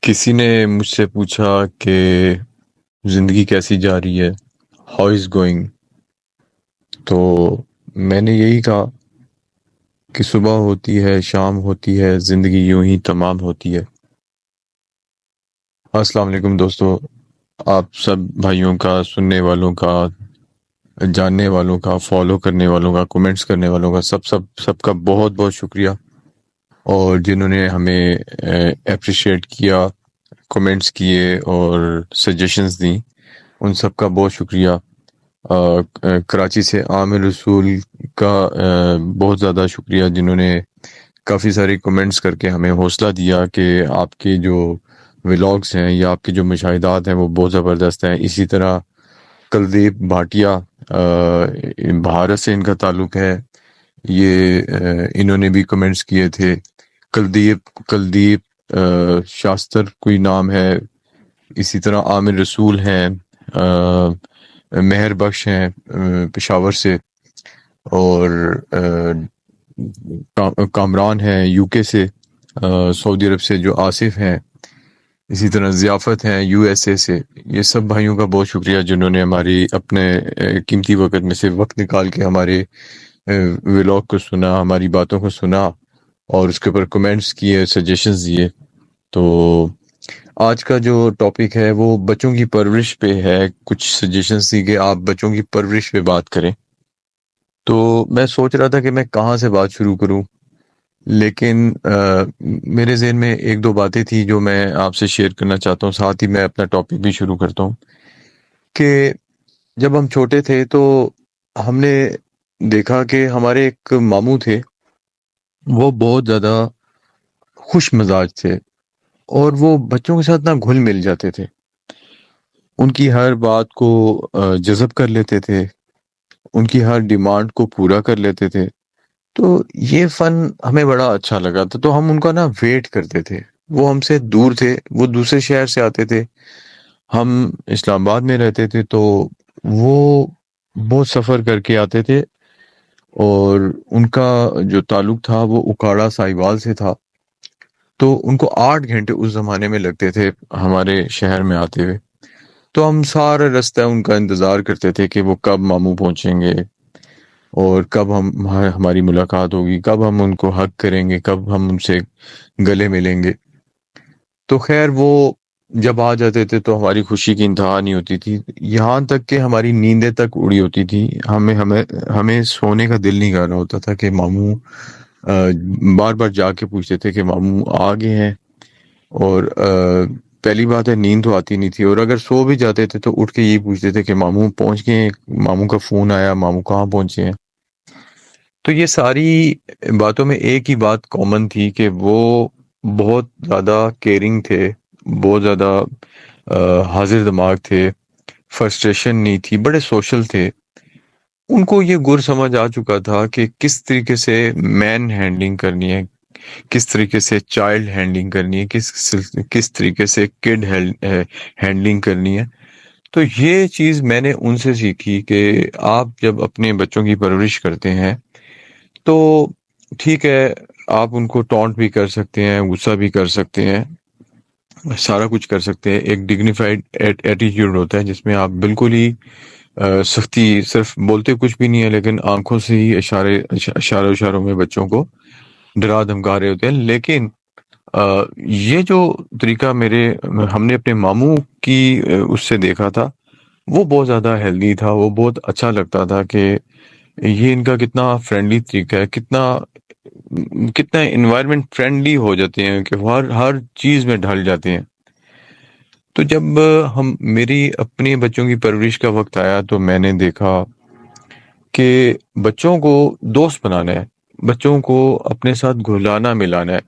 کسی نے مجھ سے پوچھا کہ زندگی کیسی جا رہی ہے، ہاؤ از گوئنگ. تو میں نے یہی کہا کہ صبح ہوتی ہے، شام ہوتی ہے، زندگی یوں ہی تمام ہوتی ہے. السلام علیکم دوستو، آپ سب بھائیوں کا، سننے والوں کا، جاننے والوں کا، فالو کرنے والوں کا، کومنٹس کرنے والوں کا، سب کا بہت بہت شکریہ. اور جنہوں نے ہمیں اپریشیٹ کیا، کومنٹس کیے اور سجیشنز دیں، ان سب کا بہت شکریہ. کراچی سے عامر رسول کا بہت زیادہ شکریہ، جنہوں نے کافی سارے کومنٹس کر کے ہمیں حوصلہ دیا کہ آپ کے جو ولاگز ہیں یا آپ کے جو مشاہدات ہیں وہ بہت زبردست ہیں. اسی طرح کلدیپ بھاٹیا، بھارت سے ان کا تعلق ہے، یہ انہوں نے بھی کمنٹس کیے تھے. کلدیپ شاستر کوئی نام ہے. اسی طرح عامر رسول ہیں، مہر بخش ہیں پشاور سے، اور کامران ہیں یو کے سے، سعودی عرب سے جو آصف ہیں. اسی طرح ضیافت ہیں یو ایس اے سے. یہ سب بھائیوں کا بہت شکریہ جنہوں نے ہماری اپنے قیمتی وقت میں سے وقت نکال کے ہمارے ولاگ کو سنا، ہماری باتوں کو سنا اور اس کے اوپر کمنٹس کیے، سجیشنز دیے. تو آج کا جو ٹاپک ہے وہ بچوں کی پرورش پہ ہے. کچھ سجیشنز دی کہ آپ بچوں کی پرورش پہ بات کریں. تو میں سوچ رہا تھا کہ میں کہاں سے بات شروع کروں، لیکن میرے ذہن میں ایک دو باتیں تھیں جو میں آپ سے شیئر کرنا چاہتا ہوں. ساتھ ہی میں اپنا ٹاپک بھی شروع کرتا ہوں کہ جب ہم چھوٹے تھے تو ہم نے دیکھا کہ ہمارے ایک ماموں تھے، وہ بہت زیادہ خوش مزاج تھے اور وہ بچوں کے ساتھ نہ گھل مل جاتے تھے. ان کی ہر بات کو جذب کر لیتے تھے، ان کی ہر ڈیمانڈ کو پورا کر لیتے تھے. تو یہ فن ہمیں بڑا اچھا لگا تھا. تو ہم ان کا نا ویٹ کرتے تھے. وہ ہم سے دور تھے، وہ دوسرے شہر سے آتے تھے، ہم اسلام آباد میں رہتے تھے. تو وہ بہت سفر کر کے آتے تھے اور ان کا جو تعلق تھا وہ اکاڑا ساہیوال سے تھا. تو ان کو 8 گھنٹے اس زمانے میں لگتے تھے ہمارے شہر میں آتے ہوئے. تو ہم سارا رستہ ان کا انتظار کرتے تھے کہ وہ کب ماموں پہنچیں گے اور کب ہماری ملاقات ہوگی، کب ہم ان کو حگ کریں گے، کب ہم ان سے گلے ملیں گے. تو خیر وہ جب آ جاتے تھے تو ہماری خوشی کی انتہا نہیں ہوتی تھی، یہاں تک کہ ہماری نیندیں تک اڑی ہوتی تھی. ہمیں سونے کا دل نہیں کر رہا ہوتا تھا کہ ماموں بار بار جا کے پوچھتے تھے کہ ماموں آ گئے ہیں. اور پہلی بات ہے نیند تو آتی نہیں تھی، اور اگر سو بھی جاتے تھے تو اٹھ کے یہی پوچھتے تھے کہ ماموں پہنچ گئے ہیں، ماموں کا فون آیا، ماموں کہاں پہنچے ہیں. تو یہ ساری باتوں میں ایک ہی بات کامن تھی کہ وہ بہت زیادہ کیئرنگ تھے، بہت زیادہ حاضر دماغ تھے، فرسٹریشن نہیں تھی، بڑے سوشل تھے. ان کو یہ گر سمجھ آ چکا تھا کہ کس طریقے سے مین ہینڈلنگ کرنی ہے، کس طریقے سے چائلڈ ہینڈلنگ کرنی ہے، کس طریقے سے کڈ ہینڈلنگ کرنی ہے. تو یہ چیز میں نے ان سے سیکھی کہ آپ جب اپنے بچوں کی پرورش کرتے ہیں تو ٹھیک ہے، آپ ان کو ٹونٹ بھی کر سکتے ہیں، غصہ بھی کر سکتے ہیں، سارا کچھ کر سکتے ہیں. ایک ڈگنیفائڈ ایٹیٹیوڈ ہوتا ہے جس میں آپ بالکل ہی سختی، صرف بولتے کچھ بھی نہیں ہے لیکن آنکھوں سے ہی اشاروں میں بچوں کو ڈرا دھمکا رہے ہوتے ہیں. لیکن یہ جو طریقہ ہم نے اپنے ماموں کی اس سے دیکھا تھا وہ بہت زیادہ ہیلدی تھا. وہ بہت اچھا لگتا تھا کہ یہ ان کا کتنا فرینڈلی طریقہ ہے، کتنا انوائرمنٹ فرینڈلی ہو جاتے ہیں کہ ہر چیز میں ڈھل جاتے ہیں. تو جب میری اپنے بچوں کی پرورش کا وقت آیا تو میں نے دیکھا کہ بچوں کو دوست بنانا ہے، بچوں کو اپنے ساتھ گھلانا ملانا ہے،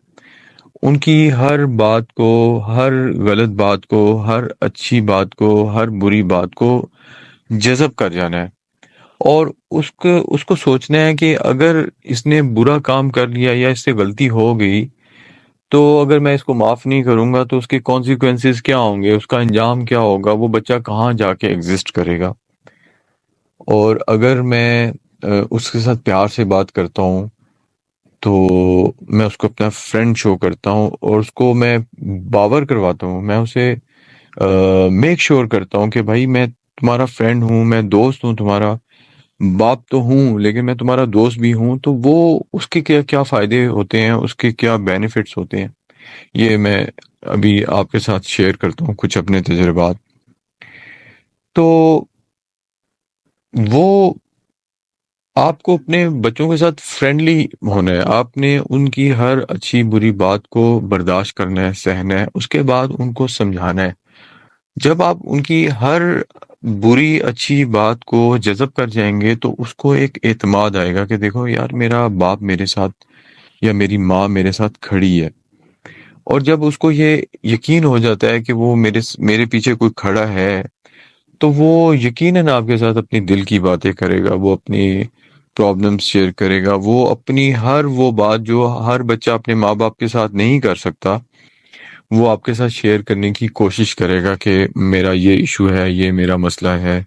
ان کی ہر بات کو، ہر غلط بات کو، ہر اچھی بات کو، ہر بری بات کو جذب کر جانا ہے. اور اس کو سوچنا ہے کہ اگر اس نے برا کام کر لیا یا اس سے غلطی ہو گئی تو اگر میں اس کو معاف نہیں کروں گا تو اس کے کانسیکوینسز کیا ہوں گے، اس کا انجام کیا ہوگا، وہ بچہ کہاں جا کے ایگزسٹ کرے گا. اور اگر میں اس کے ساتھ پیار سے بات کرتا ہوں تو میں اس کو اپنا فرینڈ شو کرتا ہوں اور اس کو میں باور کرواتا ہوں، میں اسے میک شور کرتا ہوں کہ بھائی میں تمہارا فرینڈ ہوں، میں دوست ہوں تمہارا، باپ تو ہوں لیکن میں تمہارا دوست بھی ہوں، تو وہ اس کے کیا کیا فائدے ہوتے ہیں، اس کے کیا بینیفٹس ہوتے ہیں، یہ میں ابھی آپ کے ساتھ شیئر کرتا ہوں کچھ اپنے تجربات۔ تو وہ آپ کو اپنے بچوں کے ساتھ فرینڈلی ہونا ہے، آپ نے ان کی ہر اچھی بری بات کو برداشت کرنا ہے، سہنا ہے، اس کے بعد ان کو سمجھانا ہے۔ جب آپ ان کی ہر بری اچھی بات کو جذب کر جائیں گے تو اس کو ایک اعتماد آئے گا کہ دیکھو یار میرا باپ میرے ساتھ یا میری ماں میرے ساتھ کھڑی ہے، اور جب اس کو یہ یقین ہو جاتا ہے کہ وہ میرے پیچھے کوئی کھڑا ہے، تو وہ یقیناً آپ کے ساتھ اپنی دل کی باتیں کرے گا، وہ اپنی پرابلم شیئر کرے گا، وہ اپنی ہر وہ بات جو ہر بچہ اپنے ماں باپ کے ساتھ نہیں کر سکتا وہ آپ کے ساتھ شیئر کرنے کی کوشش کرے گا کہ میرا یہ ایشو ہے، یہ میرا مسئلہ ہے،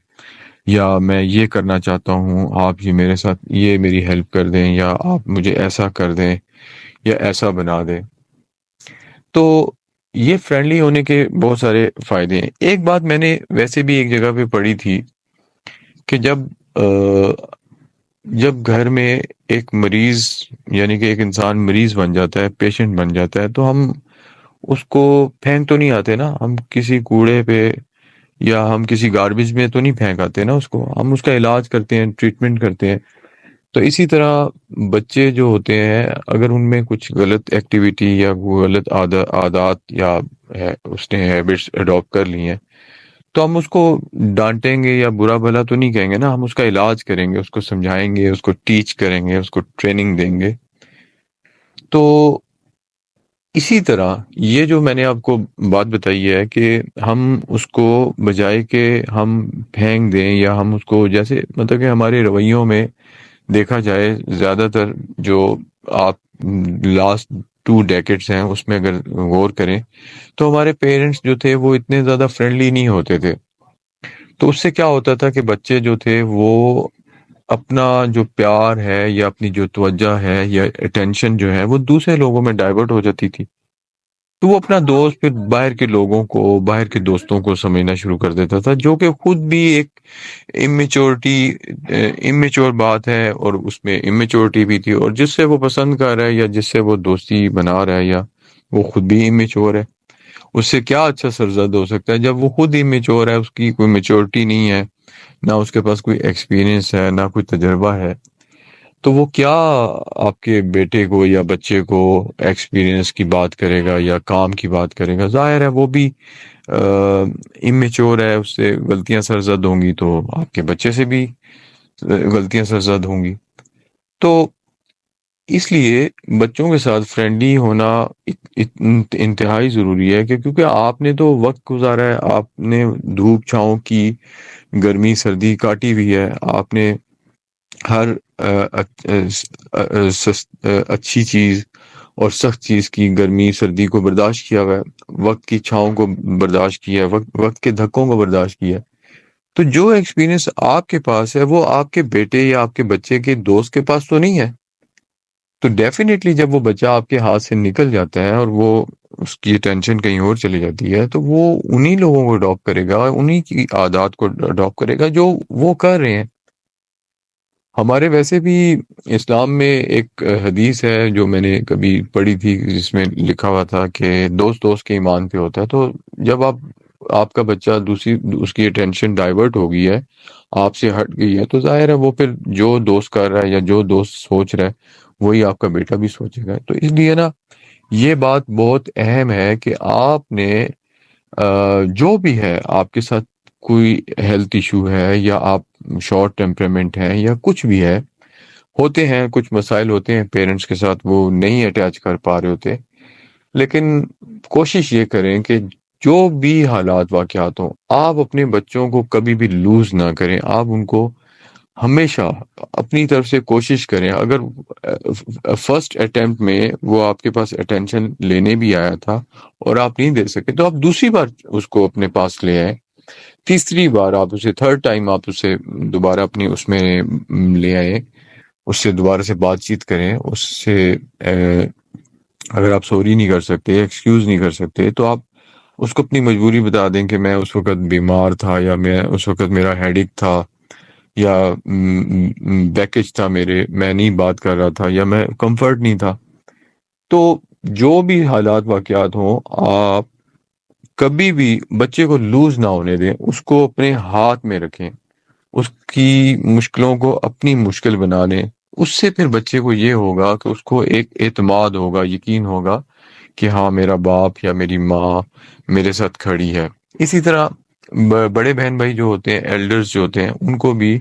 یا میں یہ کرنا چاہتا ہوں، آپ یہ میرے ساتھ یہ میری ہیلپ کر دیں، یا آپ مجھے ایسا کر دیں یا ایسا بنا دیں۔ تو یہ فرینڈلی ہونے کے بہت سارے فائدے ہیں۔ ایک بات میں نے ویسے بھی ایک جگہ پہ پڑھی تھی کہ جب گھر میں ایک مریض یعنی کہ ایک انسان مریض بن جاتا ہے، پیشنٹ بن جاتا ہے، تو ہم اس کو پھینک تو نہیں آتے نا، ہم کسی کوڑے پہ یا ہم کسی گاربیج میں تو نہیں پھینک آتے نا، اس کو ہم اس کا علاج کرتے ہیں، ٹریٹمنٹ کرتے ہیں۔ تو اسی طرح بچے جو ہوتے ہیں اگر ان میں کچھ غلط ایکٹیویٹی یا غلط عادات یا اس نے ہیبٹس اڈاپٹ کر لی ہیں، تو ہم اس کو ڈانٹیں گے یا برا بھلا تو نہیں کہیں گے نا، ہم اس کا علاج کریں گے، اس کو سمجھائیں گے، اس کو ٹیچ کریں گے، اس کو ٹریننگ دیں گے۔ تو اسی طرح یہ جو میں نے آپ کو بات بتائی ہے کہ ہم اس کو بجائے کہ ہم پھینک دیں یا ہم اس کو جیسے مطلب کہ ہمارے رویوں میں دیکھا جائے زیادہ تر جو آپ لاسٹ 2 ڈیکیڈز ہیں اس میں اگر غور کریں تو ہمارے پیرنٹس جو تھے وہ اتنے زیادہ فرینڈلی نہیں ہوتے تھے۔ تو اس سے کیا ہوتا تھا کہ بچے جو تھے وہ اپنا جو پیار ہے یا اپنی جو توجہ ہے یا اٹینشن جو ہے وہ دوسرے لوگوں میں ڈائیورٹ ہو جاتی تھی، تو وہ اپنا دوست پھر باہر کے لوگوں کو، باہر کے دوستوں کو سمجھنا شروع کر دیتا تھا، جو کہ خود بھی ایک امیچور بات ہے، اور اس میں امیچورٹی بھی تھی، اور جس سے وہ پسند کر رہا ہے یا جس سے وہ دوستی بنا رہا ہے یا وہ خود بھی امیچور ہے، اس سے کیا اچھا سرزد ہو سکتا ہے جب وہ خود امیچور ہے، اس کی کوئی میچورٹی نہیں ہے، نہ اس کے پاس کوئی ایکسپیرینس ہے، نہ کوئی تجربہ ہے، تو وہ کیا آپ کے بیٹے کو یا بچے کو ایکسپیرینس کی بات کرے گا یا کام کی بات کرے گا؟ ظاہر ہے وہ بھی امیچور ہے، اس سے غلطیاں سرزد ہوں گی، تو آپ کے بچے سے بھی غلطیاں سرزد ہوں گی۔ تو اس لیے بچوں کے ساتھ فرینڈلی ہونا انتہائی ضروری ہے، کہ کیونکہ آپ نے تو وقت گزارا ہے، آپ نے دھوپ چھاؤں کی گرمی سردی کاٹی ہوئی ہے، آپ نے ہر اچھی چیز اور سخت چیز کی گرمی سردی کو برداشت کیا ہوا ہے، وقت کی چھاؤں کو برداشت کیا ہے، وقت کے دھکوں کو برداشت کیا ہے۔ تو جو ایکسپیرینس آپ کے پاس ہے وہ آپ کے بیٹے یا آپ کے بچے کے دوست کے پاس تو نہیں ہے۔ تو ڈیفینیٹلی جب وہ بچہ آپ کے ہاتھ سے نکل جاتا ہے اور وہ اس کی اٹینشن کہیں اور چلی جاتی ہے، تو وہ انہی لوگوں کو اڈاپٹ کرے گا، انہی کی عادات کو اڈاپٹ کرے گا جو وہ کر رہے ہیں۔ ہمارے ویسے بھی اسلام میں ایک حدیث ہے جو میں نے کبھی پڑھی تھی، جس میں لکھا ہوا تھا کہ دوست دوست کے ایمان پہ ہوتا ہے۔ تو جب آپ کا بچہ اس کی اٹینشن ڈائیورٹ ہو گئی ہے، آپ سے ہٹ گئی ہے، تو ظاہر ہے وہ پھر جو دوست کر رہا ہے یا جو دوست سوچ رہا ہے وہی آپ کا بیٹا بھی سوچے گا۔ تو اس لیے نا یہ بات بہت اہم ہے کہ آپ نے جو بھی ہے آپ کے ساتھ کوئی ہیلتھ ایشو ہے یا آپ شارٹ ٹیمپرامنٹ ہیں یا کچھ بھی ہے، ہوتے ہیں کچھ مسائل ہوتے ہیں پیرنٹس کے ساتھ، وہ نہیں اٹیچ کر پا رہے ہوتے، لیکن کوشش یہ کریں کہ جو بھی حالات واقعات ہوں آپ اپنے بچوں کو کبھی بھی لوز نہ کریں، آپ ان کو ہمیشہ اپنی طرف سے کوشش کریں۔ اگر فرسٹ اٹیمپٹ میں وہ آپ کے پاس اٹینشن لینے بھی آیا تھا اور آپ نہیں دے سکے، تو آپ دوسری بار اس کو اپنے پاس لے آئیں، تیسری بار آپ اسے، تھرڈ ٹائم آپ اسے دوبارہ اپنی اس میں لے آئیں، اس سے دوبارہ سے بات چیت کریں، اس سے اگر آپ سوری نہیں کر سکتے، ایکسکیوز نہیں کر سکتے، تو آپ اس کو اپنی مجبوری بتا دیں کہ میں اس وقت بیمار تھا، یا میں اس وقت میرا ہیڈیک تھا، یا بیکج تھا میرے، میں نہیں بات کر رہا تھا، یا میں کمفرٹ نہیں تھا۔ تو جو بھی حالات واقعات ہوں، آپ کبھی بھی بچے کو لوز نہ ہونے دیں، اس کو اپنے ہاتھ میں رکھیں، اس کی مشکلوں کو اپنی مشکل بنا لیں۔ اس سے پھر بچے کو یہ ہوگا کہ اس کو ایک اعتماد ہوگا، یقین ہوگا کہ ہاں میرا باپ یا میری ماں میرے ساتھ کھڑی ہے۔ اسی طرح بڑے بہن بھائی جو ہوتے ہیں، ایلڈرز جو ہوتے ہیں، ان کو بھی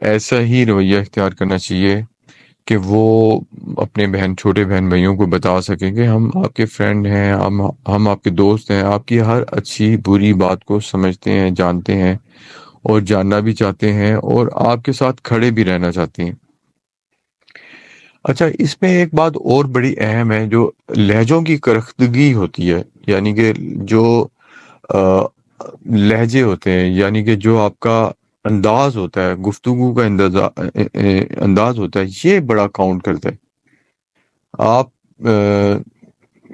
ایسا ہی رویہ اختیار کرنا چاہیے کہ وہ اپنے چھوٹے بہن بھائیوں کو بتا سکیں کہ ہم آپ کے فرینڈ ہیں، ہم آپ کے دوست ہیں، آپ کی ہر اچھی بری بات کو سمجھتے ہیں، جانتے ہیں، اور جاننا بھی چاہتے ہیں، اور آپ کے ساتھ کھڑے بھی رہنا چاہتے ہیں۔ اچھا، اس میں ایک بات اور بڑی اہم ہے، جو لہجوں کی کرختگی ہوتی ہے، یعنی کہ جو لہجے ہوتے ہیں، یعنی کہ جو آپ کا انداز ہوتا ہے، گفتگو کا انداز ہوتا ہے، یہ بڑا کاؤنٹ کرتا ہے۔ آپ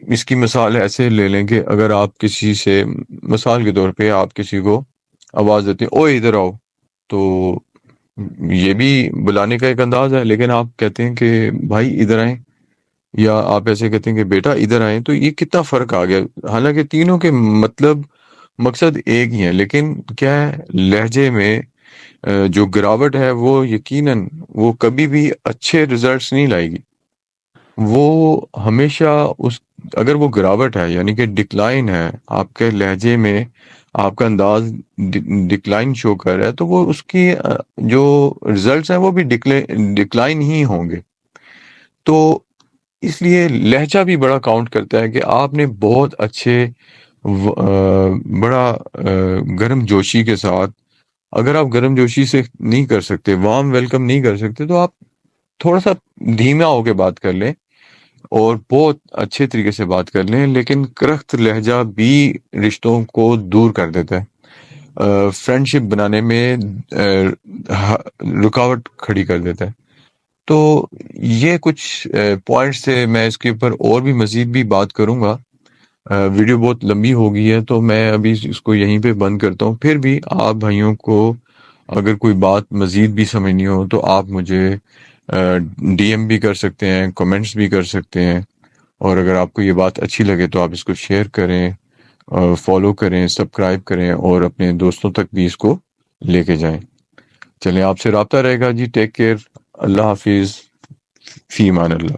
اس کی مثال ایسے لے لیں کہ اگر آپ کسی سے، مثال کے طور پہ آپ کسی کو آواز دیتے ہیں، اوے ادھر آؤ، تو یہ بھی بلانے کا ایک انداز ہے، لیکن آپ کہتے ہیں کہ بھائی ادھر آئیں، یا آپ ایسے کہتے ہیں کہ بیٹا ادھر آئیں، تو یہ کتنا فرق آ گیا۔ حالانکہ تینوں کے مقصد ایک ہی ہے، لیکن کیا ہے، لہجے میں جو گراوٹ ہے، وہ یقیناً وہ کبھی بھی اچھے ریزلٹس نہیں لائے گی۔ وہ ہمیشہ اگر وہ گراوٹ ہے، یعنی کہ ڈکلائن ہے آپ کے لہجے میں، آپ کا انداز ڈکلائن شو کر رہا ہے، تو وہ اس کی جو ریزلٹس ہیں وہ بھی ڈکلائن ہی ہوں گے۔ تو اس لیے لہجہ بھی بڑا کاؤنٹ کرتا ہے کہ آپ نے بہت اچھے بڑا گرم جوشی کے ساتھ، اگر آپ گرم جوشی سے نہیں کر سکتے، وارم ویلکم نہیں کر سکتے، تو آپ تھوڑا سا دھیما ہو کے بات کر لیں، اور بہت اچھے طریقے سے بات کر لیں۔ لیکن کرخت لہجہ بھی رشتوں کو دور کر دیتا ہے، فرینڈشپ بنانے میں رکاوٹ کھڑی کر دیتا ہے۔ تو یہ کچھ پوائنٹس تھے، میں اس کے اوپر اور بھی مزید بھی بات کروں گا۔ ویڈیو بہت لمبی ہو گئی ہے، تو میں ابھی اس کو یہیں پہ بند کرتا ہوں۔ پھر بھی آپ بھائیوں کو اگر کوئی بات مزید بھی سمجھنی ہو، تو آپ مجھے ڈی ایم بھی کر سکتے ہیں، کمنٹس بھی کر سکتے ہیں، اور اگر آپ کو یہ بات اچھی لگے تو آپ اس کو شیئر کریں، فالو کریں، سبسکرائب کریں، اور اپنے دوستوں تک بھی اس کو لے کے جائیں۔ چلیں، آپ سے رابطہ رہے گا جی۔ ٹیک کیئر، اللہ حافظ، فی امان اللہ۔